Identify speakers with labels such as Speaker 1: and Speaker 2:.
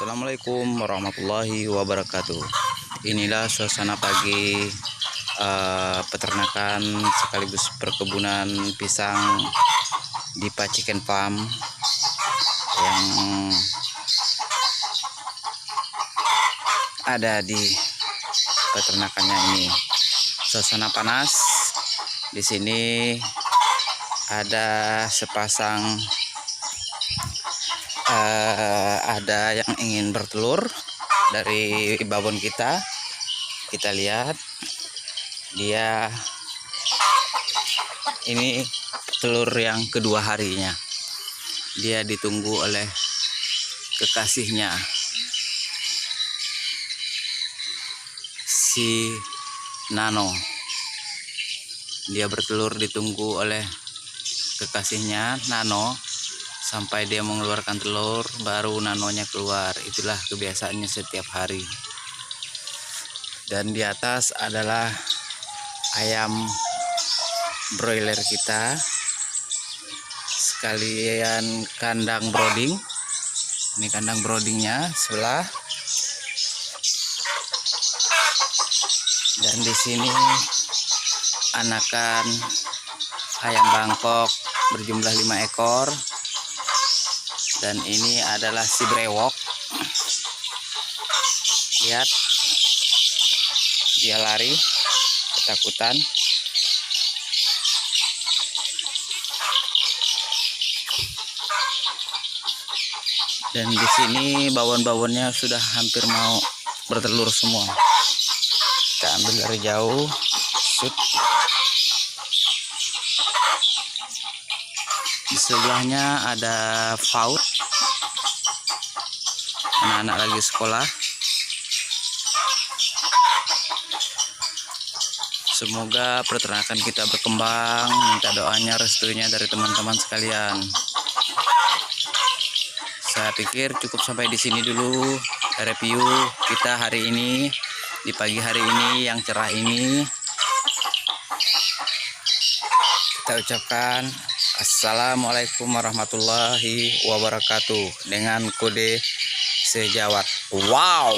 Speaker 1: Assalamualaikum warahmatullahi wabarakatuh. Inilah suasana pagi peternakan sekaligus perkebunan pisang di Paciken Farm yang ada di peternakannya ini. Suasana panas. Di sini ada sepasang ada yang ingin bertelur dari babon kita. Kita lihat dia ini telur yang kedua harinya. Dia ditunggu oleh kekasihnya, si Nano. Dia bertelur ditunggu oleh kekasihnya Nano sampai dia mengeluarkan telur, baru nanonya keluar. Itulah kebiasaannya setiap hari. Dan di atas adalah ayam broiler kita, sekalian kandang brooding. Ini kandang broodingnya sebelah. Dan di sini anakan ayam Bangkok berjumlah 5 ekor. Dan ini adalah si brewok. Lihat, dia lari ketakutan. Dan di sini bawon-bawonnya sudah hampir mau bertelur semua. Kita ambil dari jauh. Shoot. Di sebelahnya ada FAUD, anak-anak lagi sekolah. Semoga peternakan kita berkembang. Minta doanya, restunya dari teman-teman sekalian. Saya pikir cukup sampai di sini dulu review kita hari ini, di pagi hari ini yang cerah ini. Kita ucapkan Assalamualaikum warahmatullahi wabarakatuh dengan kode sejawat. Wow.